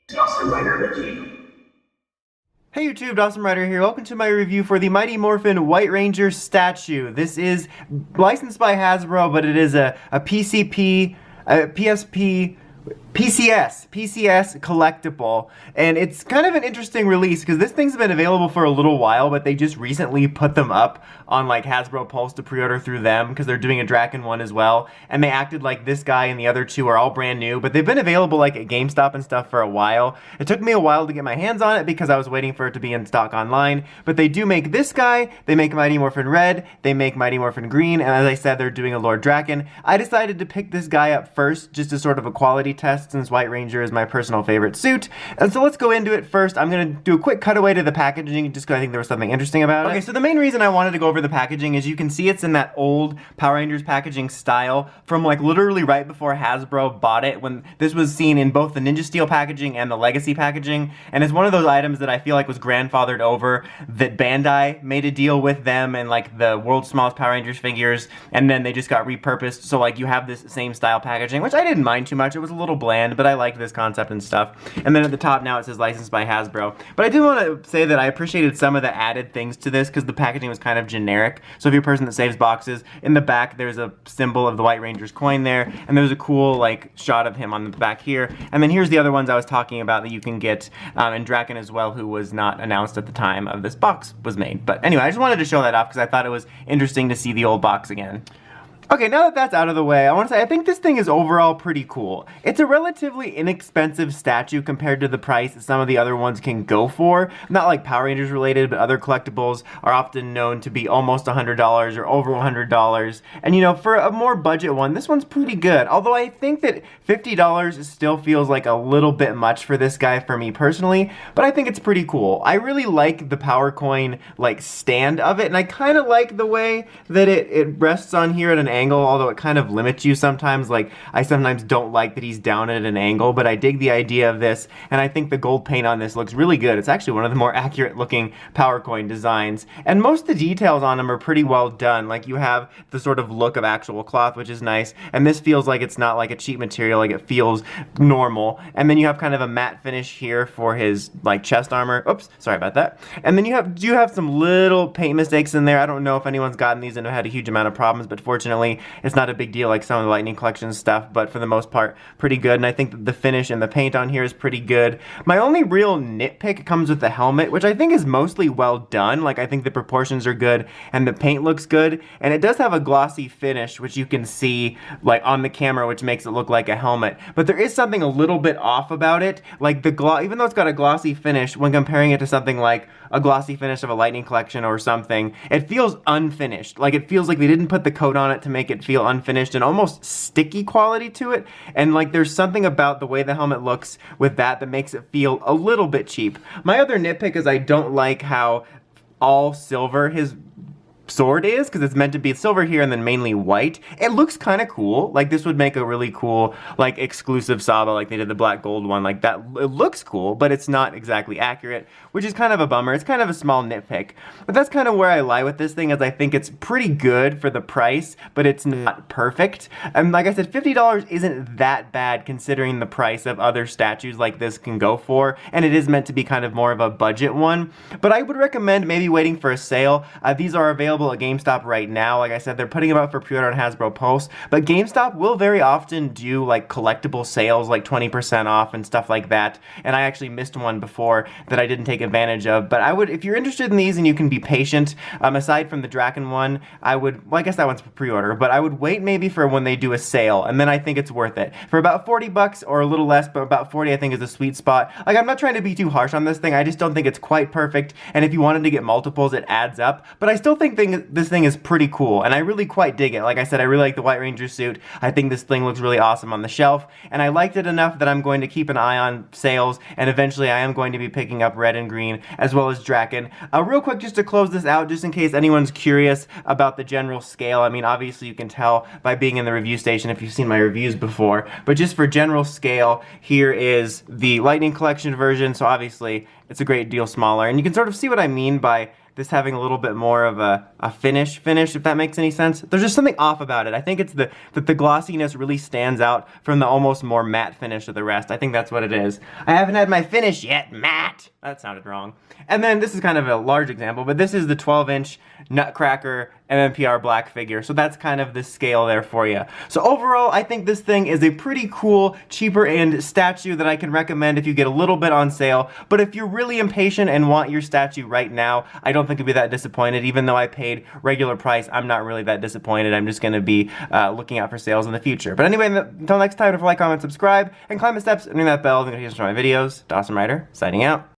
Dawson Rider review. Hey YouTube, Dawson Rider here. Welcome to my review for the Mighty Morphin White Ranger statue. This is licensed by Hasbro, but it is a PCP, PSP, PCS Collectible, and it's kind of an interesting release because this thing's been available for a little while, but they just recently put them up on like Hasbro Pulse to pre-order through them because they're doing a Draken one as well, and they acted like this guy and the other two are all brand new, but they've been available like at GameStop and stuff for a while. It took me a while to get my hands on it because I was waiting for it to be in stock online, but they do make this guy, they make Mighty Morphin Red, they make Mighty Morphin Green, and as I said, they're doing a Lord Draken. I decided to pick this guy up first just as sort of a quality test since White Ranger is my personal favorite suit. And so let's go into it first. I'm going to do a quick cutaway to the packaging just because I think there was something interesting about it. Okay, so the main reason I wanted to go over the packaging is you can see it's in that old Power Rangers packaging style from like literally right before Hasbro bought it, when this was seen in both the Ninja Steel packaging and the Legacy packaging. And it's one of those items that I feel like was grandfathered over, that Bandai made a deal with them and like the world's smallest Power Rangers figures, and then they just got repurposed. So like you have this same style packaging, which I didn't mind too much. It was a little bland, but I liked this concept and stuff. And then at the top now it says licensed by Hasbro. But I do want to say that I appreciated some of the added things to this because the packaging was kind of generic. So if you're a person that saves boxes, in the back there's a symbol of the White Ranger's coin there, and there's a cool like shot of him on the back here. And then here's the other ones I was talking about that you can get, and Draken as well, who was not announced at the time of this box was made. But anyway, I just wanted to show that off because I thought it was interesting to see the old box again. Okay, now that that's out of the way, I want to say I think this thing is overall pretty cool. It's a relatively inexpensive statue compared to the price that some of the other ones can go for. Not like Power Rangers related, but other collectibles are often known to be almost $100 or over $100. And you know, for a more budget one, this one's pretty good. Although I think that $50 still feels like a little bit much for this guy for me personally, but I think it's pretty cool. I really like the power coin like stand of it, and I kind of like the way that it rests on here at an angle, although it kind of limits you sometimes. Like, I sometimes don't like that he's down at an angle, but I dig the idea of this, and I think the gold paint on this looks really good. It's actually one of the more accurate looking power coin designs, and most of the details on them are pretty well done. Like, you have the sort of look of actual cloth, which is nice, and this feels like it's not like a cheap material, like it feels normal. And then you have kind of a matte finish here for his like chest armor. Oops, sorry about that. And then you have some little paint mistakes in there. I don't know if anyone's gotten these and have had a huge amount of problems, but fortunately it's not a big deal like some of the Lightning Collection stuff, but for the most part, pretty good. And I think that the finish and the paint on here is pretty good. My only real nitpick comes with the helmet, which I think is mostly well done. Like, I think the proportions are good and the paint looks good. And it does have a glossy finish, which you can see like on the camera, which makes it look like a helmet. But there is something a little bit off about it. Like the even though it's got a glossy finish, when comparing it to something like a glossy finish of a Lightning Collection or something, it feels unfinished. Like, it feels like they didn't put the coat on it to make it feel unfinished, and almost sticky quality to it. And like, there's something about the way the helmet looks with that makes it feel a little bit cheap. My other nitpick is I don't like how all silver his sword is, because it's meant to be silver here and then mainly white. It looks kind of cool. Like, this would make a really cool like exclusive Saba, like they did the black gold one. Like, that, it looks cool, but it's not exactly accurate, which is kind of a bummer. It's kind of a small nitpick, but that's kind of where I lie with this thing, is I think it's pretty good for the price, but it's not perfect. And like I said, $50 isn't that bad considering the price of other statues like this can go for, and it is meant to be kind of more of a budget one. But I would recommend maybe waiting for a sale. These are available at GameStop right now. Like I said, they're putting them out for pre-order on Hasbro Pulse, but GameStop will very often do like collectible sales, like 20% off and stuff like that, and I actually missed one before that I didn't take advantage of. But I would, if you're interested in these and you can be patient, aside from the Draken one, I would, well, I guess that one's for pre-order, but I would wait maybe for when they do a sale, and then I think it's worth it. For about 40 bucks or a little less, but about 40 I think is a sweet spot. Like, I'm not trying to be too harsh on this thing, I just don't think it's quite perfect, and if you wanted to get multiples, it adds up. But I still think this thing is pretty cool, and I really quite dig it. Like I said, I really like the White Ranger suit. I think this thing looks really awesome on the shelf, and I liked it enough that I'm going to keep an eye on sales, and eventually I am going to be picking up Red and Green as well as Draken. Real quick, just to close this out, just in case anyone's curious about the general scale. I mean, obviously you can tell by being in the review station if you've seen my reviews before, but just for general scale, here is the Lightning Collection version, so obviously it's a great deal smaller, and you can sort of see what I mean by this having a little bit more of a finish, if that makes any sense. There's just something off about it. I think it's that the glossiness really stands out from the almost more matte finish of the rest. I think that's what it is. I haven't had my finish yet, matte. That sounded wrong. And then this is kind of a large example, but this is the 12-inch Nutcracker mmpr black figure. So that's kind of the scale there for you. So overall, I think this thing is a pretty cool, cheaper end statue that I can recommend if you get a little bit on sale. But if you're really impatient and want your statue right now, I don't think you'll be that disappointed. Even though I paid regular price, I'm not really that disappointed. I'm just going to be looking out for sales in the future. But anyway, until next time, don't forget to like, comment, subscribe, and climb the steps and ring that bell to get notifications for my videos. Dawson Ryder, signing out.